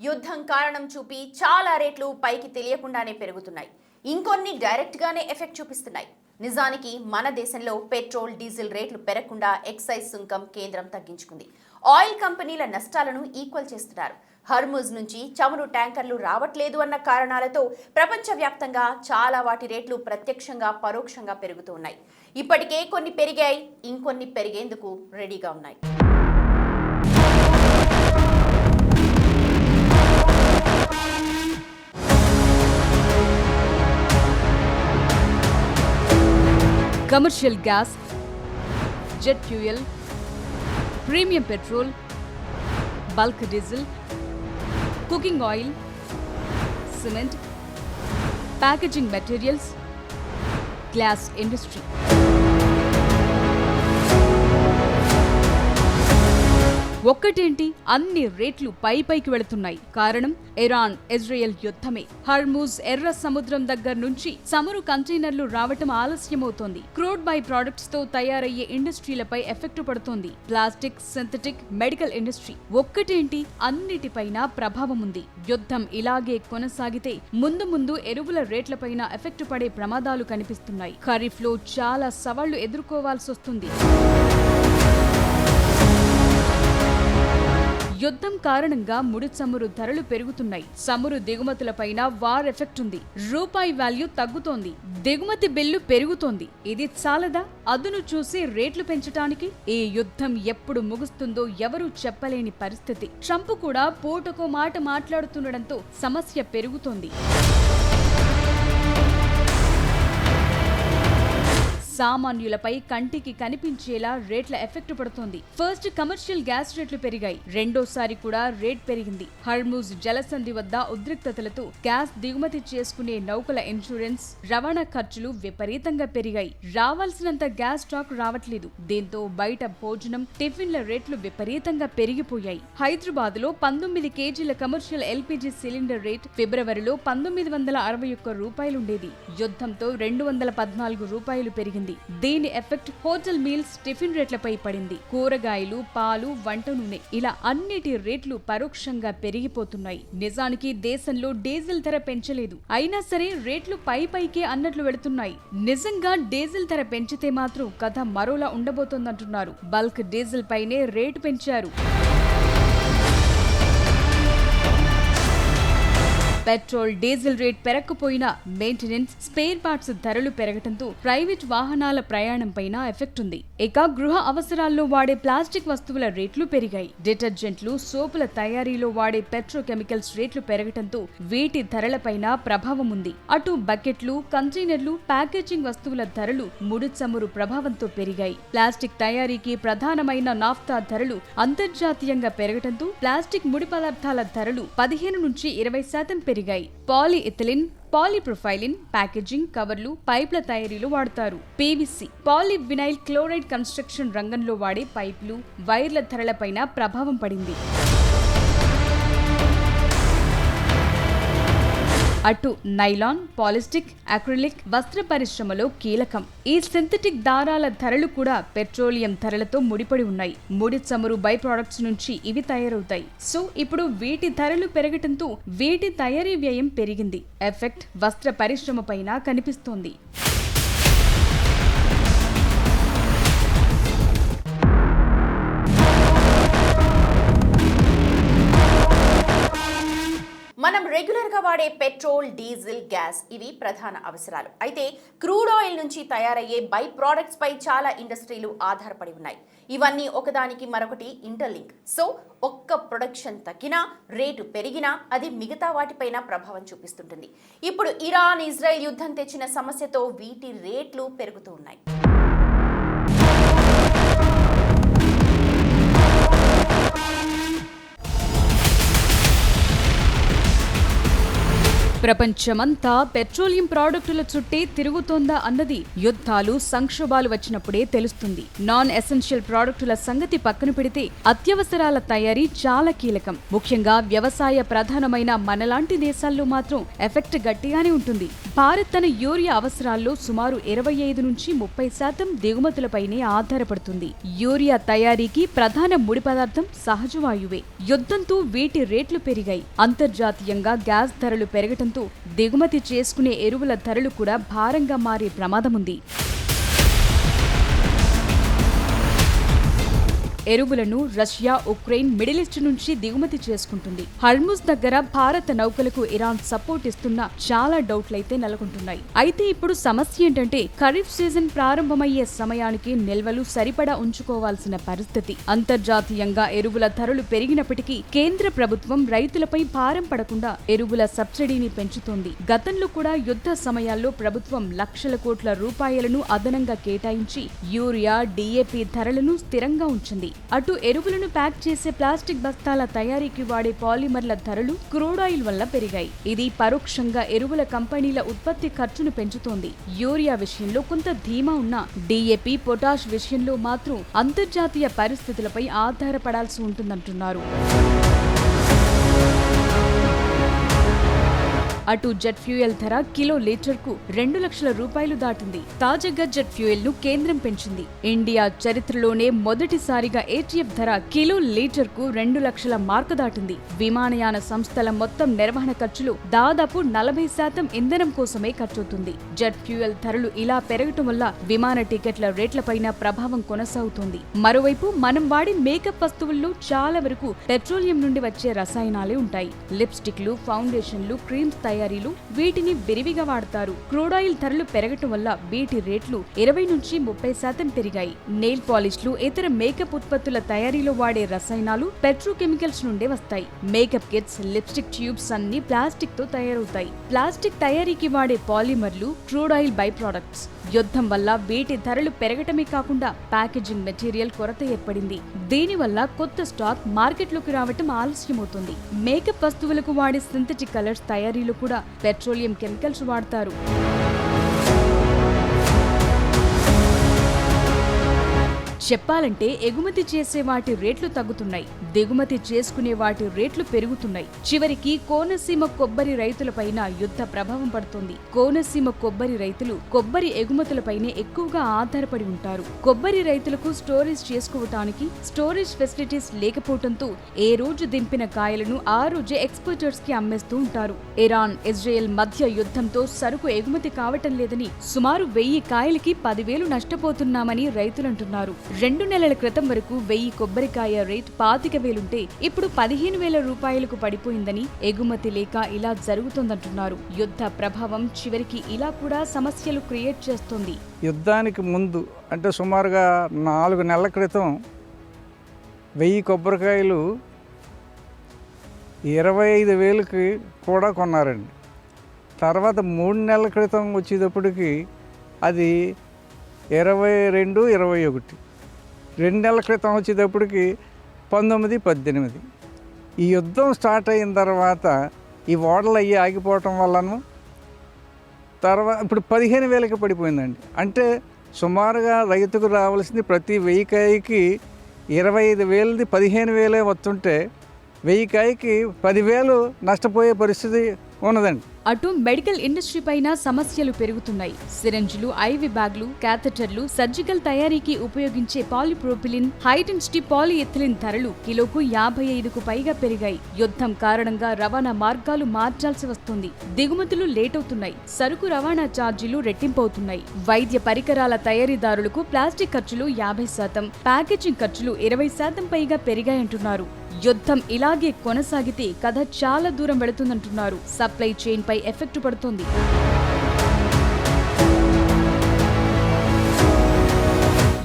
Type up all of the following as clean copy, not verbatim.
యుద్ధం కారణం చూపి చాలా రేట్లు పైకి తెలియకుండానే పెరుగుతున్నాయి. ఇంకొన్ని డైరెక్ట్ గానే ఎఫెక్ట్ చూపిస్తున్నాయి. నిజానికి మన దేశంలో పెట్రోల్, డీజిల్ రేట్లు పెరగకుండా ఎక్సైజ్ సుంకం కేంద్రం తగ్గించుకుంది. ఆయిల్ కంపెనీల నష్టాలను ఈక్వల్ చేస్తున్నారు. హర్ముజ్ నుంచి చమురు ట్యాంకర్లు రావట్లేదు అన్న కారణాలతో ప్రపంచవ్యాప్తంగా చాలా వాటి రేట్లు ప్రత్యక్షంగా పరోక్షంగా పెరుగుతూ ఉన్నాయి. ఇప్పటికే కొన్ని పెరిగాయి, ఇంకొన్ని పెరిగేందుకు రెడీగా ఉన్నాయి. Commercial gas, jet fuel, premium petrol, bulk diesel, cooking oil, cement, packaging materials, glass industry. ఒక్కటేంటి, అన్ని రేట్లు పైకి వెళుతున్నాయి. కారణం ఇరాన్ ఇజ్రాయెల్ యుద్ధమే. హర్ముజ్ ఎర్ర సముద్రం దగ్గర నుంచి చమురు కంటైనర్లు రావటం ఆలస్యమవుతోంది. క్రూడ్ బై ప్రొడక్ట్స్ తో తయారయ్యే ఇండస్ట్రీలపై ఎఫెక్ట్ పడుతోంది. ప్లాస్టిక్, సింథటిక్, మెడికల్ ఇండస్ట్రీ ఒక్కటేంటి, అన్నిటిపైన ప్రభావం ఉంది. యుద్ధం ఇలాగే కొనసాగితే ముందు ముందు ఎరువుల రేట్లపైన ఎఫెక్ట్ పడే ప్రమాదాలు కనిపిస్తున్నాయి. ఖరీఫ్ లో చాలా సవాళ్లు ఎదుర్కోవాల్సి వస్తుంది. యుద్ధం కారణంగా ముడి చమురు ధరలు పెరుగుతున్నాయి. చమురు దిగుమతులపైన వార్ ఎఫెక్ట్ ఉంది. రూపాయి వాల్యూ తగ్గుతోంది, దిగుమతి బిల్లు పెరుగుతోంది. ఇది చాలదా అదును చూసి రేట్లు పెంచటానికి? ఈ యుద్ధం ఎప్పుడు ముగుస్తుందో ఎవరూ చెప్పలేని పరిస్థితి. ట్రంప్ కూడా పూటకో మాట మాట్లాడుతుండటంతో సమస్య పెరుగుతోంది. సామాన్యులపై కంటికి కనిపించేలా రేట్ల ఎఫెక్ట్ పడుతోంది. ఫస్ట్ కమర్షియల్ గ్యాస్ రేట్లు పెరిగాయి. రెండోసారి కూడా రేట్ పెరిగింది. హర్ముజ్ జలసంధి వద్ద ఉద్రిక్తతలతో గ్యాస్ దిగుమతి చేసుకునే నౌకల ఇన్సూరెన్స్, రవాణా ఖర్చులు విపరీతంగా పెరిగాయి. రావాల్సినంత గ్యాస్ స్టాక్ రావట్లేదు. దీంతో బయట భోజనం, టిఫిన్ల రేట్లు విపరీతంగా పెరిగిపోయాయి. హైదరాబాద్ లో 19 కేజీల కమర్షియల్ ఎల్పీజీ సిలిండర్ రేట్ ఫిబ్రవరిలో 1961 రూపాయలుండేది. యుద్ధంతో 214 రూపాయలు పెరిగింది. దీని ఎఫెక్ట్ హోటల్ మీల్స్, టిఫిన్ రేట్లపై పడింది. కూరగాయలు, పాలు, వంట నూనె ఇలా అన్నిటి రేట్లు పరోక్షంగా పెరిగిపోతున్నాయి. నిజానికి దేశంలో డీజిల్ ధర పెంచలేదు. అయినా సరే రేట్లు పైకే అన్నట్లు వెళుతున్నాయి. నిజంగా డీజిల్ ధర పెంచితే మాత్రం కథ మరోలా ఉండబోతోందంటున్నారు. బల్క్ డీజిల్ పైనే రేటు పెంచారు. పెట్రోల్, డీజిల్ రేట్ పెరగకపోయినా మెయింటెనెన్స్, స్పేర్ పార్ట్స్ ధరలు పెరగటంతో ప్రైవేట్ వాహనాల ప్రయాణం పైన ఎఫెక్ట్ ఉంది. ఇక గృహ అవసరాల్లో వాడే ప్లాస్టిక్ వస్తువుల రేట్లు పెరిగాయి. డిటర్జెంట్లు, సోపుల తయారీలో వాడే పెట్రోకెమికల్స్ రేట్లు పెరగటంతో వీటి ధరలపైన ప్రభావం ఉంది. అటు బకెట్లు, కంటైనర్లు, ప్యాకేజింగ్ వస్తువుల ధరలు ముడి చమురు ప్రభావంతో పెరిగాయి. ప్లాస్టిక్ తయారీకి ప్రధానమైన నాఫ్తా ధరలు అంతర్జాతీయంగా పెరగటంతో ప్లాస్టిక్ ముడి పదార్థాల ధరలు 15 నుంచి 20% పెరిగాయి. పాలీఇథిలిన్, పాలీప్రొఫైలిన్, ప్యాకేజింగ్, కవర్లు, పైప్ల తయారీలో వాడతారు. పీవీసీ, పాలీవినైల్ క్లోరైడ్ కన్స్ట్రక్షన్ రంగంలో వాడే పైపులు, వైర్ల ధరలపైన ప్రభావం పడింది. అటు నైలాన్, పాలిస్టిక్, అక్రిలిక్ వస్త్ర పరిశ్రమలో కీలకం. ఈ సింథటిక్ దారాల ధరలు కూడా పెట్రోలియం ధరలతో ముడిపడి ఉన్నాయి. ముడి చమురు బై ప్రొడక్ట్స్ నుంచి ఇవి తయారవుతాయి. సో ఇప్పుడు వీటి ధరలు పెరగటంతో వీటి తయారీ వ్యయం పెరిగింది. ఎఫెక్ట్ వస్త్ర పరిశ్రమ పైన కనిపిస్తోంది. మనం రెగ్యులర్ గా వాడే పెట్రోల్, డీజిల్, గ్యాస్ ఇవి ప్రధాన అవసరాలు. అయితే క్రూడ్ ఆయిల్ నుంచి తయారయ్యే బై ప్రొడక్ట్స్ పై చాలా ఇండస్ట్రీలు ఆధారపడి ఉన్నాయి. ఇవన్నీ ఒకదానికి మరొకటి ఇంటర్లింక్. సో ఒక్క ప్రొడక్షన్ తగ్గినా, రేటు పెరిగినా అది మిగతా వాటిపైన ప్రభావం చూపిస్తుంటుంది. ఇప్పుడు ఇరాన్ ఇజ్రాయెల్ యుద్ధం తెచ్చిన సమస్యతో వీటి రేట్లు పెరుగుతూ ఉన్నాయి. ప్రపంచమంతా పెట్రోలియం ప్రాడక్టుల చుట్టే తిరుగుతోందా అన్నది యుద్ధాలు, సంక్షోభాలు వచ్చినప్పుడే తెలుస్తుంది. నాన్ ఎసెన్షియల్ ప్రాడక్టుల సంగతి పక్కన పెడితే అత్యవసరాల తయారీ చాలా కీలకం. ముఖ్యంగా వ్యవసాయ ప్రధానమైన మనలాంటి దేశాల్లో మాత్రం ఎఫెక్ట్ గట్టిగానే ఉంటుంది. భారత్ తన యూరియా అవసరాల్లో సుమారు 25 నుంచి 30% దిగుమతులపైనే ఆధారపడుతుంది. యూరియా తయారీకి ప్రధాన ముడి పదార్థం సహజవాయువే. యుద్ధంతో వీటి రేట్లు పెరిగాయి. అంతర్జాతీయంగా గ్యాస్ ధరలు పెరగటంతో దిగుమతి చేసుకునే ఎరువుల ధరలు కూడా భారంగా మారే ప్రమాదముంది. ఎరువులను రష్యా, ఉక్రెయిన్, మిడిల్ ఈస్ట్ నుంచి దిగుమతి చేసుకుంటుంది. హర్ముజ్ దగ్గర భారత నౌకలకు ఇరాన్ సపోర్ట్ ఇస్తున్నా చాలా డౌట్లయితే నెలకొంటున్నాయి. అయితే ఇప్పుడు సమస్య ఏంటంటే ఖరీఫ్ సీజన్ ప్రారంభమయ్యే సమయానికి నిల్వలు సరిపడా ఉంచుకోవాల్సిన పరిస్థితి. అంతర్జాతీయంగా ఎరువుల ధరలు పెరిగినప్పటికీ కేంద్ర ప్రభుత్వం రైతులపై భారం పడకుండా ఎరువుల సబ్సిడీని పెంచుతోంది. గతంలో కూడా యుద్ధ సమయాల్లో ప్రభుత్వం లక్షల కోట్ల రూపాయలను అదనంగా కేటాయించి యూరియా, DAP ధరలను స్థిరంగా ఉంచింది. అటు ఎరువులను ప్యాక్ చేసే ప్లాస్టిక్ బస్తాల తయారీకి వాడే పాలిమర్ల ధరలు క్రూడ్ ఆయిల్ వల్ల పెరిగాయి. ఇది పరోక్షంగా ఎరువుల కంపెనీల ఉత్పత్తి ఖర్చును పెంచుతోంది. యూరియా విషయంలో కొంత ధీమా ఉన్నా DAP, పొటాష్ విషయంలో మాత్రం అంతర్జాతీయ పరిస్థితులపై ఆధారపడాల్సి ఉంటుందంటున్నారు. అటు జెట్ ఫ్యూయల్ ధర కిలో లీటర్కు 2 లక్షల రూపాయలు దాటింది. తాజాగా జెట్ ఫ్యూయల్ ను కేంద్రం పెంచింది. ఇండియా చరిత్రలోనే మొదటిసారిగా ATF ధర కిలో లీటర్కు 2 లక్షల మార్కు దాటింది. విమానయాన సంస్థల మొత్తం నిర్వహణ ఖర్చులు దాదాపు 40% ఇంధనం కోసమే ఖర్చవుతుంది. జెట్ ఫ్యూయల్ ధరలు ఇలా పెరగటం వల్ల విమాన టికెట్ల రేట్లపైన ప్రభావం కొనసాగుతోంది. మరోవైపు మనం వాడే మేకప్ వస్తువుల్లో చాలా వరకు పెట్రోలియం నుండి వచ్చే రసాయనాలే ఉంటాయి. లిప్స్టిక్లు, ఫౌండేషన్లు, క్రీమ్స్ తయారీలు వీటిని విరివిగా వాడతారు. క్రూడ్ ఆయిల్ ధరలు పెరగటం వల్ల వీటి రేట్లు 20 నుంచి 30% పెరిగాయి. నెయిల్ పాలిష్లు, ఇతర మేకప్ ఉత్పత్తుల తయారీలో వాడే రసాయనాలు పెట్రోకెమికల్స్ నుండే వస్తాయి. మేకప్ కిట్స్, లిప్స్టిక్ ట్యూబ్స్ అన్ని ప్లాస్టిక్ తో తయారవుతాయి. ప్లాస్టిక్ తయారీకి వాడే పాలిమర్లు క్రూడ్ ఆయిల్ బై ప్రొడక్ట్స్. యుద్ధం వల్ల వీటి ధరలు పెరగటమే కాకుండా ప్యాకేజింగ్ మెటీరియల్ కొరత ఏర్పడింది. దీనివల్ల కొత్త స్టాక్ మార్కెట్లోకి రావటం ఆలస్యమవుతుంది. మేకప్ వస్తువులకు వాడే సింథటిక్ కలర్స్ తయారీలో కూడా పెట్రోలియం కెమికల్స్ వాడతారు. చెప్పాలంటే ఎగుమతి చేసే వాటి రేట్లు తగ్గుతున్నాయి, దిగుమతి చేసుకునే వాటి రేట్లు పెరుగుతున్నాయి. చివరికి కోనసీమ కొబ్బరి రైతులపైన యుద్ధ ప్రభావం పడుతుంది. కోనసీమ కొబ్బరి రైతులు కొబ్బరి ఎగుమతులపైనే ఎక్కువగా ఆధారపడి ఉంటారు. కొబ్బరి రైతులకు స్టోరేజ్ చేసుకోవటానికి స్టోరేజ్ ఫెసిలిటీస్ లేకపోవడంతో ఏ రోజు దింపిన కాయలను ఆ రోజే ఎక్స్పోర్టర్స్ కి అమ్మేస్తూ ఉంటారు. ఇరాన్, ఇజ్రాయెల్ మధ్య యుద్ధంతో సరుకు ఎగుమతి కావటం లేదని సుమారు 1000 కాయలకి 10,000 నష్టపోతున్నామని రైతులంటున్నారు. 2 నెలల క్రితం వరకు 1000 కొబ్బరికాయ రేట్ 25,000 ఉంటే ఇప్పుడు 15,000 రూపాయలకు పడిపోయిందని, ఎగుమతి లేక ఇలా జరుగుతోందంటున్నారు. యుద్ధ ప్రభావం చివరికి ఇలా కూడా సమస్యలు క్రియేట్ చేస్తోంది. యుద్ధానికి ముందు అంటే సుమారుగా 4 నెలల క్రితం 1000 కొబ్బరికాయలు 25,000కి కూడా కొన్నారండి. తర్వాత 3 నెలల క్రితం వచ్చేటప్పటికి అది 22, 21. 2 నెలల క్రితం వచ్చేటప్పటికి 19, 18. ఈ యుద్ధం స్టార్ట్ అయిన తర్వాత ఈ ఓడలు అయ్యి ఆగిపోవటం వల్లను తర్వాత ఇప్పుడు 15,000కి పడిపోయిందండి. అంటే సుమారుగా రైతుకు రావాల్సింది ప్రతి 1000 కాయకి 25,000ది 15,000 వస్తుంటే 1000 కాయకి 10,000 నష్టపోయే పరిస్థితి ఉన్నదండి. అటు మెడికల్ ఇండస్ట్రీ పైన సమస్యలు పెరుగుతున్నాయి. సిరంజ్లు, IV బ్యాగ్లు, క్యాథెటర్లు, సర్జికల్ తయారీకి ఉపయోగించే పాలిప్రోపిలిన్, హై డెన్సిటీ పాలిఎథిలిన్ ధరలు కిలోకు 55కు పైగా పెరిగాయి. యుద్ధం కారణంగా రవాణా మార్గాలు మార్చాల్సి వస్తుంది. దిగుమతులు లేటవుతున్నాయి. సరుకు రవాణా ఛార్జీలు రెట్టింపవుతున్నాయి. వైద్య పరికరాల తయారీదారులకు ప్లాస్టిక్ ఖర్చులు 50%, ప్యాకేజింగ్ ఖర్చులు 20% పైగా పెరిగాయంటున్నారు. యుద్ధం ఇలాగే కొనసాగితే కథ చాలా దూరం వెళుతుందంటున్నారు. సప్లై చైన్ పై ఎఫెక్ట్ పడుతోంది.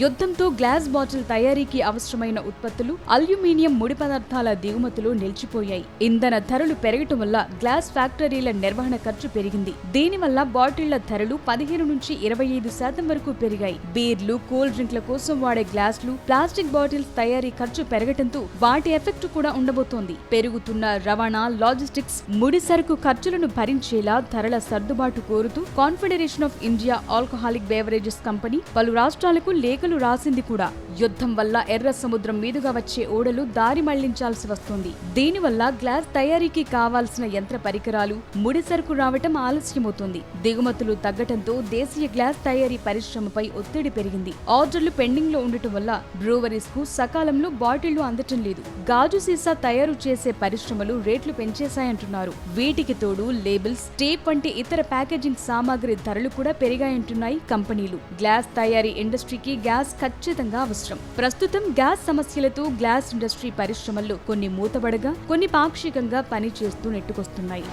యుద్ధంతో గ్లాస్ బాటిల్ తయారీకి అవసరమైన ఉత్పత్తులు, అల్యూమినియం ముడి పదార్థాల దిగుమతులు నిలిచిపోయాయి. ఇంధన ధరలు పెరగటం వల్ల గ్లాస్ ఫ్యాక్టరీల నిర్వహణ ఖర్చు పెరిగింది. దీనివల్ల బాటిళ్ల ధరలు 15 నుంచి 25% వరకు పెరిగాయి. బీర్లు, కూల్ డ్రింక్ల కోసం వాడే గ్లాసులు, ప్లాస్టిక్ బాటిల్స్ తయారీ ఖర్చు పెరగటంతో వాటి ఎఫెక్ట్ కూడా ఉండబోతోంది. పెరుగుతున్న రవాణా, లాజిస్టిక్స్, ముడి సరుకు ఖర్చులను భరించేలా ధరల సర్దుబాటు కోరుతూ confederation of India alcoholic beverages company పలు రాష్ట్రాలకు లేఖలు రాసింది కూడా. యుద్ధం వల్ల ఎర్ర సముద్రం మీదుగా వచ్చే ఓడలు దారి మళ్లించాల్సి వస్తుంది. దీనివల్ల గ్లాస్ తయారీకి కావాల్సిన యంత్ర పరికరాలు, ముడి సరుకు రావటం ఆలస్యమవుతుంది. దిగుమతులు తగ్గటంతో దేశీయ గ్లాస్ తయారీ పరిశ్రమపై ఒత్తిడి పెరిగింది. ఆర్డర్లు పెండింగ్ లో ఉండటం వల్ల బ్రూవరీస్ కు సకాలంలో బాటిళ్లు అందటం లేదు. గాజు సీసా తయారు చేసే పరిశ్రమలు రేట్లు పెంచేశాయంటున్నారు. వీటికి తోడు లేబుల్స్, టేప్ వంటి ఇతర ప్యాకేజింగ్ సామాగ్రి ధరలు కూడా పెరిగాయంటున్నాయి కంపెనీలు. గ్లాస్ తయారీ ఇండస్ట్రీకి గ్యాస్ ఖచ్చితంగా అవసరం. ప్రస్తుతం గ్యాస్ సమస్యలతో గ్లాస్ ఇండస్ట్రీ పరిశ్రమల్లో కొన్ని మూతబడగా, కొన్ని పాక్షికంగా పనిచేస్తూ నెట్టుకొస్తున్నాయి.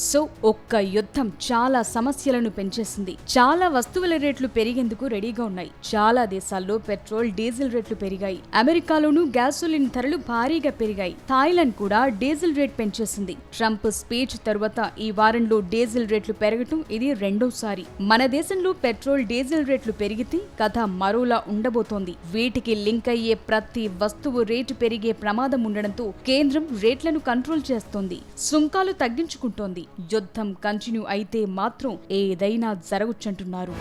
సో ఒక్క యుద్ధం చాలా సమస్యలను పెంచేసింది. చాలా వస్తువుల రేట్లు పెరిగేందుకు రెడీగా ఉన్నాయి. చాలా దేశాల్లో పెట్రోల్, డీజిల్ రేట్లు పెరిగాయి. అమెరికాలోనూ గ్యాసోలిన్ ధరలు భారీగా పెరిగాయి. థాయిలాండ్ కూడా డీజిల్ రేట్ పెంచేసింది. ట్రంప్ స్పీచ్ తరువాత ఈ వారంలో డీజిల్ రేట్లు పెరగటం ఇది రెండోసారి. మన దేశంలో పెట్రోల్, డీజిల్ రేట్లు పెరిగితే కథ మరోలా ఉండబోతోంది. వీటికి లింక్ అయ్యే ప్రతి వస్తువు రేటు పెరిగే ప్రమాదం ఉండడంతో కేంద్రం రేట్లను కంట్రోల్ చేస్తోంది. సుంకాలు తగ్గించుకుంటోంది. యుద్ధం కంటిన్యూ అయితే మాత్రం ఏదైనా జరగొచ్చంటున్నారు.